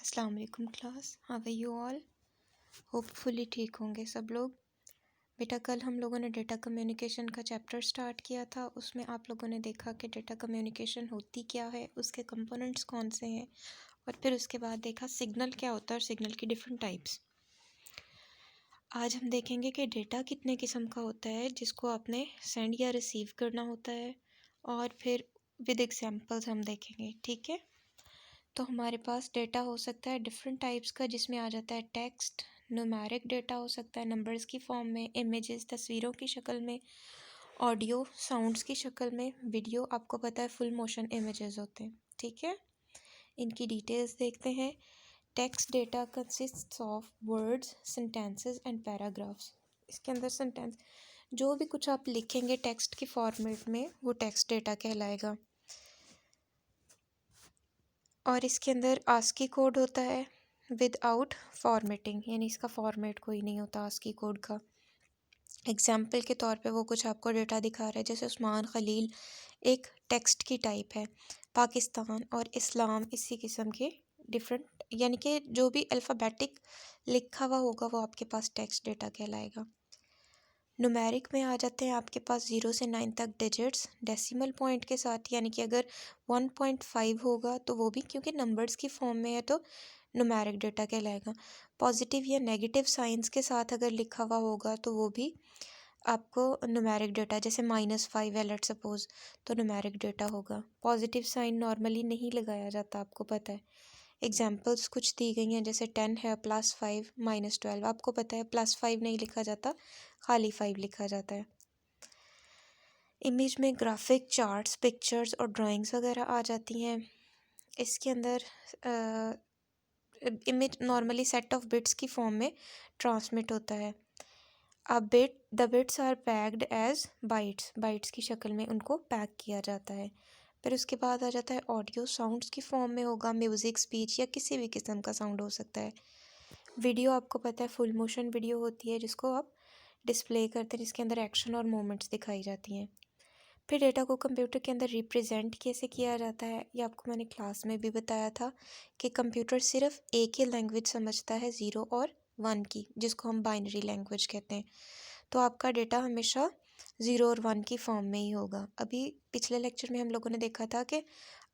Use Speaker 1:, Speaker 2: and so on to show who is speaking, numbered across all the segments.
Speaker 1: अस्सलाम वालेकुम class, how are you all. Hopefully ठीक होंगे सब लोग। बेटा कल हम लोगों ने डेटा कम्युनिकेशन का चैप्टर स्टार्ट किया था। उसमें आप लोगों ने देखा कि डेटा कम्युनिकेशन होती क्या है, उसके कंपोनेंट्स कौन से हैं, और फिर उसके बाद देखा सिग्नल क्या होता है और सिग्नल की डिफरेंट टाइप्स। आज हम देखेंगे कि डेटा कितने किस्म का होता है जिसको आपने सेंड या रिसीव करना होता है, और फिर विद एग्जांपल्स हम देखेंगे। ठीक है, तो हमारे पास डेटा हो सकता है डिफरेंट टाइप्स का, जिसमें आ जाता है टेक्स्ट, न्यूमेरिक डेटा हो सकता है नंबर्स की फॉर्म में, इमेजेस तस्वीरों की शक्ल में, ऑडियो साउंड्स की शक्ल में, वीडियो आपको पता है फुल मोशन इमेजेस होते हैं। ठीक है, इनकी डिटेल्स देखते हैं। Text data consists of words, sentences and paragraphs. इसके अंदर सेंटेंस जो भी कुछ आप लिखेंगे टेक्स्ट की फॉर्मेट में वो टेक्स्ट डेटा कहलाएगा। और इसके अंदर आस्की कोड होता है विदाउट फॉर्मेटिंग, यानी इसका फॉर्मेट कोई नहीं होता आस्की कोड का। एग्जाम्पल के तौर पे वो कुछ आपको डेटा दिखा रहा है, जैसे उस्मान खलील एक टेक्स्ट की टाइप है, पाकिस्तान और इस्लाम इसी किस्म के डिफरेंट, यानी कि जो भी अल्फ़ाबेटिक लिखा हुआ होगा वो आपके पास टेक्स्ट डेटा कहलाएगा। न्यूमेरिक में आ जाते हैं आपके पास 0 से 9 तक डिजिट्स डेसिमल पॉइंट के साथ, यानी कि अगर 1.5 होगा तो वो भी क्योंकि नंबर्स की फॉर्म में है तो न्यूमेरिक डेटा कहलाएगा। पॉजिटिव या नेगेटिव साइंस के साथ अगर लिखा हुआ होगा तो वो भी आपको न्यूमेरिक डेटा, जैसे -5 है लेट सपोज, तो न्यूमेरिक डेटा होगा। पॉजिटिव साइन नॉर्मली नहीं लगाया जाता, आपको पता है। एग्जाम्पल्स कुछ दी गई हैं, जैसे 10 है +5 -12, आपको पता है +5 नहीं लिखा जाता, खाली 5 लिखा जाता है। इमेज में ग्राफिक, चार्ट्स, पिक्चर्स और ड्राइंग्स वगैरह आ जाती हैं। इसके अंदर image normally set of bits की फॉर्म में ट्रांसमिट होता है। अब the bits are packed as bytes, bytes की शक्ल में उनको पैक किया जाता है। फिर उसके बाद आ जाता है ऑडियो, साउंड्स की फॉर्म में होगा, म्यूज़िक, स्पीच या किसी भी किस्म का साउंड हो सकता है। वीडियो आपको पता है फुल मोशन वीडियो होती है जिसको आप डिस्प्ले करते हैं, जिसके अंदर एक्शन और मोमेंट्स दिखाई जाती हैं। फिर डेटा को कंप्यूटर के अंदर रिप्रेजेंट कैसे किया जाता है, ये आपको मैंने क्लास में भी बताया था कि कंप्यूटर सिर्फ एक ही लैंग्वेज समझता है, 0 और 1 की, जिसको हम बाइनरी लैंग्वेज कहते हैं। तो आपका डेटा हमेशा 0 और 1 की फॉर्म में ही होगा। अभी पिछले लेक्चर में हम लोगों ने देखा था कि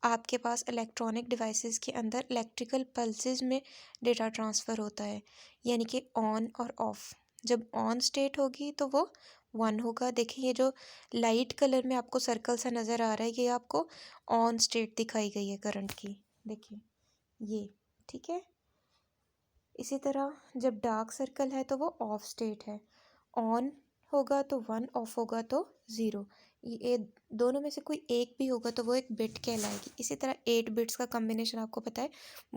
Speaker 1: आपके पास इलेक्ट्रॉनिक डिवाइसेस के अंदर इलेक्ट्रिकल पल्सेस में डेटा ट्रांसफ़र होता है, यानी कि ऑन और ऑफ। जब ऑन स्टेट होगी तो वो 1 होगा। देखिए ये जो लाइट कलर में आपको सर्कल सा नज़र आ रहा है, ये आपको ऑन स्टेट दिखाई गई है करंट की, देखिए ये। ठीक है, इसी तरह जब डार्क सर्कल है तो वो ऑफ स्टेट है, ऑन होगा तो 1, ऑफ होगा तो 0। ये दोनों में से कोई एक भी होगा तो वो एक बिट कहलाएगी। इसी तरह 8 बिट्स का कॉम्बिनेशन आपको पता है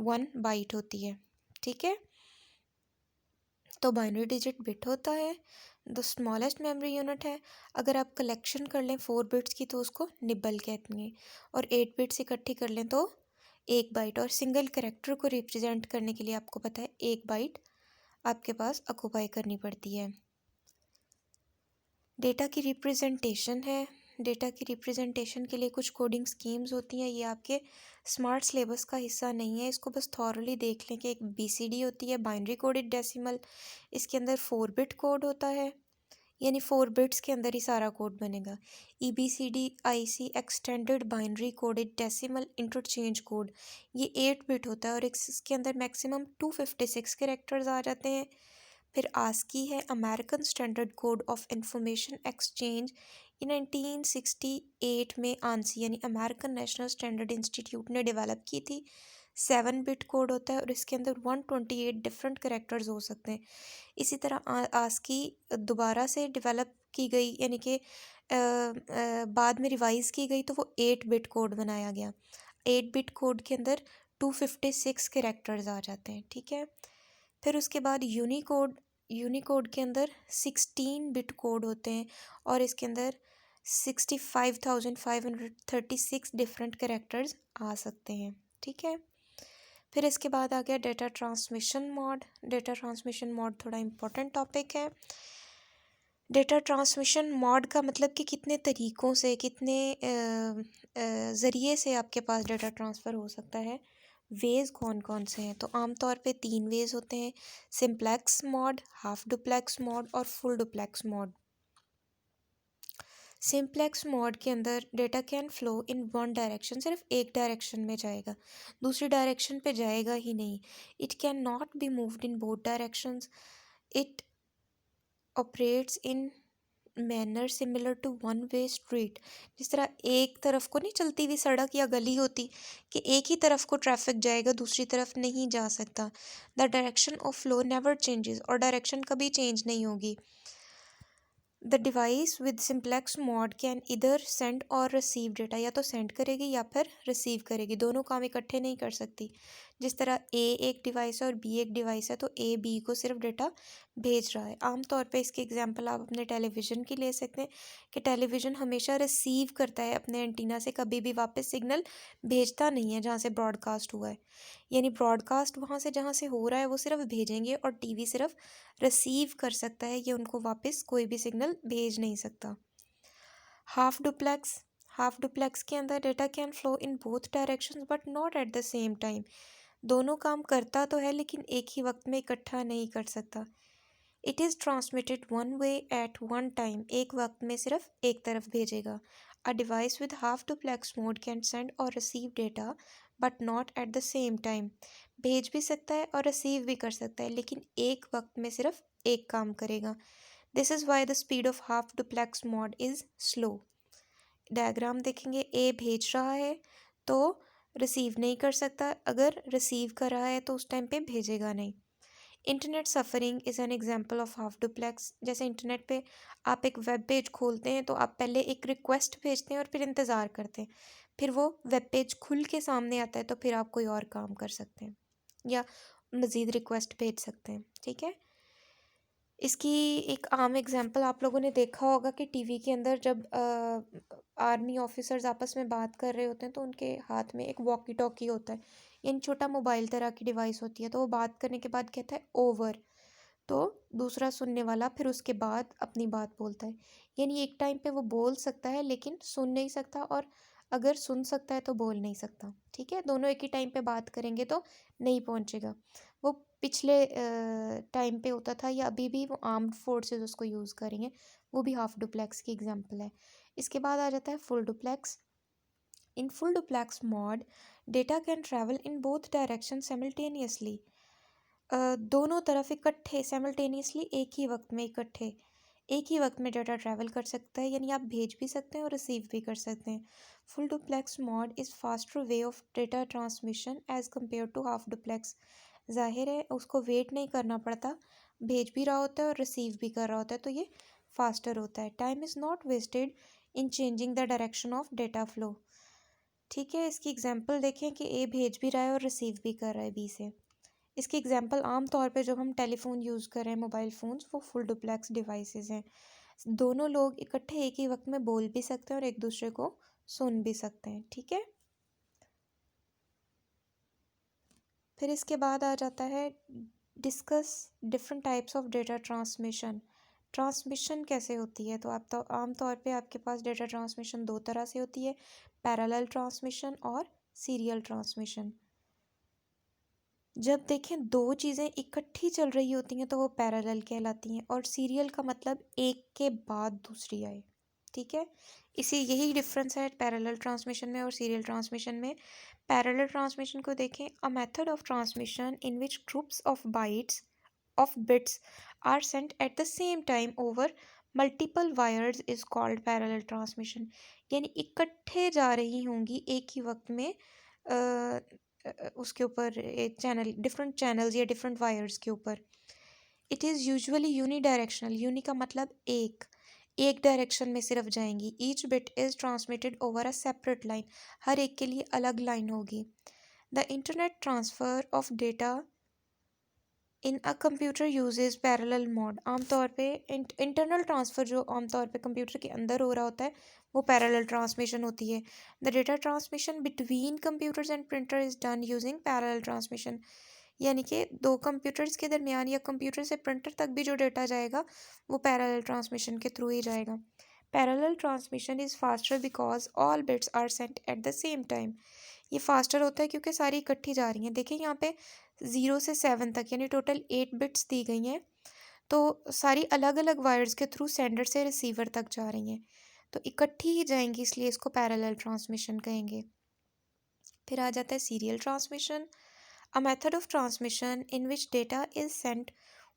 Speaker 1: 1 बाइट होती है। ठीक है, तो बाइनरी डिजिट बिट होता है, द स्मॉलेस्ट मेमोरी यूनिट है। अगर आप कलेक्शन कर लें 4 बिट्स की तो उसको निबल कहते हैं, और 8 बिट्स इकट्ठी कर लें तो 1 बाइट। और सिंगल कैरेक्टर को रिप्रेजेंट करने के लिए आपको पता है 1 बाइट आपके पास ऑक्यूपाई करनी पड़ती है। डेटा की रिप्रेजेंटेशन है, डेटा की रिप्रेजेंटेशन के लिए कुछ कोडिंग स्कीम्स होती हैं, ये आपके स्मार्ट सिलेबस का हिस्सा नहीं है, इसको बस थॉरली देख लें कि एक BCD होती है, बाइनरी कोडेड डेसिमल। इसके अंदर 4 बिट कोड होता है, यानी 4 बिट्स के अंदर ही सारा कोड बनेगा। EBCD IC extended binary coded decimal interchange code, ये 8 बिट होता है और इसके अंदर मैक्सिमम 256 कैरेक्टर्स आ जाते हैं। फिर आस्की है, American standard code of information exchange, ये 1968 में आंसी यानी अमेरिकन नेशनल स्टैंडर्ड इंस्टीट्यूट ने डेवलप की थी। 7 बिट कोड होता है और इसके अंदर 128 डिफरेंट करेक्टर्स हो सकते हैं। इसी तरह आस्की दोबारा से डेवलप की गई, यानी कि बाद में रिवाइज़ की गई तो वो 8 बिट कोड बनाया गया। 8 बिट कोड के अंदर 256 कैरेक्टर्स आ जाते हैं। ठीक है, फिर उसके बाद यूनिकोड, यूनिकोड के अंदर 16 बिट कोड होते हैं और इसके अंदर 65,536 डिफरेंट कैरेक्टर्स आ सकते हैं। ठीक है, फिर इसके बाद आ गया data transmission mode. Data transmission mode थोड़ा इम्पोर्टेंट टॉपिक है। डेटा ट्रांसमिशन मोड का मतलब कि कितने तरीक़ों से, कितने ज़रिए से आपके पास डेटा ट्रांसफ़र हो सकता है, वेज कौन कौन से हैं? तो आमतौर पे 3 वेज होते हैं, simplex mode, half duplex mode और full duplex mode. Simplex mode के अंदर data can flow in one direction, सिर्फ एक डायरेक्शन में जाएगा, दूसरी डायरेक्शन पे जाएगा ही नहीं। It can not be moved in both directions. It operates in manner similar to one way street. जिस तरह एक तरफ को नहीं चलती हुई सड़क या गली होती कि एक ही तरफ को ट्रैफिक जाएगा, दूसरी तरफ नहीं जा सकता। The direction of flow never changes, और डायरेक्शन कभी चेंज नहीं होगी। The device with simplex mode can इधर सेंड और रिसीव डेटा, या तो सेंड करेगी या फिर रिसीव करेगी, दोनों काम इकट्ठे नहीं कर सकती। जिस तरह ए एक डिवाइस है और बी एक डिवाइस है, तो ए बी को सिर्फ डेटा भेज रहा है। आमतौर पे इसकी एग्जांपल आप अपने टेलीविज़न की ले सकते हैं कि टेलीविज़न हमेशा रिसीव करता है अपने एंटीना से, कभी भी वापस सिग्नल भेजता नहीं है जहाँ से ब्रॉडकास्ट हुआ है। यानी ब्रॉडकास्ट वहाँ से जहाँ से हो रहा है वो सिर्फ भेजेंगे, और टीवी सिर्फ रिसीव कर सकता है, ये उनको वापस कोई भी सिग्नल भेज नहीं सकता। हाफ डुप्लेक्स के अंदर data can flow in both directions but not at the same time. दोनों काम करता तो है लेकिन एक ही वक्त में इकट्ठा नहीं कर सकता। It is transmitted one way at one time, एक वक्त में सिर्फ एक तरफ भेजेगा। A device with half duplex mode can send और receive data but not at the same time. भेज भी सकता है और रिसीव भी कर सकता है, लेकिन एक वक्त में सिर्फ एक काम करेगा। This is why the speed of half duplex mode is slow. Diagram देखेंगे, ए भेज रहा है तो रिसीव नहीं कर सकता, अगर रिसीव कर रहा है तो उस टाइम पे भेजेगा नहीं। Internet suffering is an example of half duplex. जैसे इंटरनेट पे आप एक वेब पेज खोलते हैं तो आप पहले एक रिक्वेस्ट भेजते हैं और फिर इंतज़ार करते हैं, फिर वो वेब पेज खुल के सामने आता है तो फिर आप कोई और काम कर सकते हैं या मज़ीद रिक्वेस्ट भेज सकते हैं। ठीक है, इसकी एक आम एग्जांपल आप लोगों ने देखा होगा कि टीवी के अंदर जब आर्मी ऑफिसर्स आपस में बात कर रहे होते हैं तो उनके हाथ में एक वॉकी टॉकी होता है, यानी छोटा मोबाइल तरह की डिवाइस होती है। तो वो बात करने के बाद कहता है ओवर, तो दूसरा सुनने वाला फिर उसके बाद अपनी बात बोलता है। यानी एक टाइम पे वो बोल सकता है लेकिन सुन नहीं सकता, और अगर सुन सकता है तो बोल नहीं सकता। ठीक है, दोनों एक ही टाइम पे बात करेंगे तो नहीं पहुंचेगा। वो पिछले टाइम पे होता था या अभी भी वो आर्म्ड फोर्सेस उसको यूज़ करेंगे, वो भी हाफ डुप्लेक्स की एग्जांपल है। इसके बाद आ जाता है full duplex. In full duplex mode data can travel in both direction simultaneously. दोनों तरफ इकट्ठे साइमल्टेनियसली, एक ही वक्त में डाटा ट्रैवल कर सकता है, यानी आप भेज भी सकते हैं और रिसीव भी कर सकते हैं। Full duplex mode is faster way of data transmission as compare to half duplex. ज़ाहिर है उसको वेट नहीं करना पड़ता, भेज भी रहा होता है और रिसीव भी कर रहा होता है, तो ये फास्टर होता है। Time is not wasted in changing the direction of data flow. ठीक है, इसकी एग्जांपल देखें कि ए भेज भी रहा है और रिसीव भी कर रहा है बी से। इसकी एग्जांपल आम तौर पे जब हम टेलीफोन यूज़ कर रहे हैं, मोबाइल फ़ोन्स, वो फुल डुप्लेक्स डिवाइसेस हैं। दोनों लोग इकट्ठे एक ही वक्त में बोल भी सकते हैं और एक दूसरे को सुन भी सकते हैं। ठीक है, फिर इसके बाद आ जाता है discuss different types of data transmission. Transmission कैसे होती है? तो आप तो आम तौर पे आपके पास डेटा ट्रांसमिशन दो तरह से होती है, पैरेलल ट्रांसमिशन और सीरियल ट्रांसमिशन। जब देखें दो चीज़ें इकट्ठी चल रही होती हैं तो वो पैरेलल कहलाती हैं, और सीरियल का मतलब एक के बाद दूसरी आए। ठीक है, यही डिफरेंस है पैरेलल ट्रांसमिशन में और सीरियल ट्रांसमिशन में। पैरेलल ट्रांसमिशन को देखें, a method of transmission in which groups of bits are sent at the same time over multiple wires is called parallel transmission. यानी इकट्ठे जा रही होंगी एक ही वक्त में उसके ऊपर एक चैनल, डिफरेंट चैनल्स या डिफरेंट वायर्स के ऊपर। It is usually unidirectional, uni का मतलब एक डायरेक्शन में सिर्फ जाएंगी। Each bit is transmitted over a separate line, हर एक के लिए अलग लाइन होगी। The internet transfer of data in a computer uses parallel mode. आमतौर पे इंटरनल ट्रांसफ़र जो आमतौर पे कंप्यूटर के अंदर हो रहा होता है वो पैरेलल ट्रांसमिशन होती है। The data transmission between computers and printer is done using parallel transmission. यानी कि दो कंप्यूटर्स के दरमियान या कंप्यूटर से प्रिंटर तक भी जो डेटा जाएगा वो पैरेलल ट्रांसमिशन के थ्रू ही जाएगा। Parallel transmission is faster because all bits are sent at the same time. ये फास्टर होता है क्योंकि सारी इकट्ठी जा रही हैं। देखिए यहाँ पे 0 से 7 तक यानी टोटल 8 बिट्स दी गई हैं, तो सारी अलग अलग वायर्स के थ्रू सेंडर से रिसीवर तक जा रही हैं, तो इकट्ठी ही जाएंगी, इसलिए इसको पैरेलल ट्रांसमिशन कहेंगे। फिर आ जाता है serial transmission. A method of transmission in which data is sent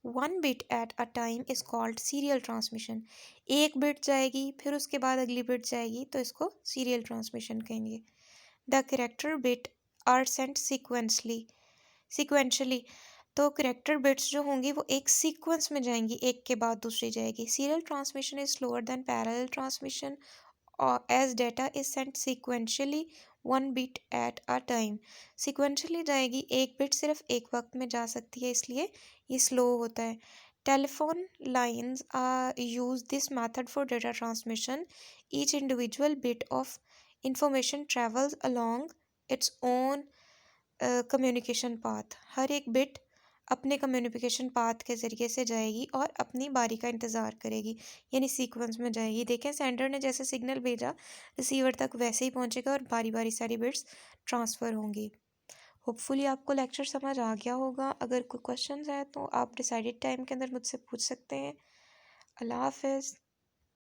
Speaker 1: one bit at a time is called serial transmission. एक बिट जाएगी, फिर उसके बाद अगली बिट जाएगी, तो इसको सीरियल ट्रांसमिशन कहेंगे। The character bit are sent sequentially, तो करेक्टर बिट्स जो होंगी वो एक सीक्वेंस में जाएंगी, एक के बाद दूसरी जाएगी। Serial transmission is slower than parallel transmission as data is sent sequentially one bit at a time. Sequentially जाएगी, एक बिट सिर्फ एक वक्त में जा सकती है, इसलिए ये स्लो होता है। Telephone lines use this method for data transmission. Each individual bit of information travels along its own communication path. हर एक बिट अपने कम्युनिकेशन पाथ के ज़रिए से जाएगी और अपनी बारी का इंतज़ार करेगी, यानी सीक्वेंस में जाएगी। देखें सेंडर ने जैसे सिग्नल भेजा रिसीवर तक वैसे ही पहुंचेगा और बारी बारी सारी बिट्स ट्रांसफ़र होंगी। होपफुली आपको लेक्चर समझ आ गया होगा। अगर कोई क्वेश्चंस है तो आप डिसाइडेड टाइम के अंदर मुझसे पूछ सकते हैं। अल्लाह हाफ़िज़।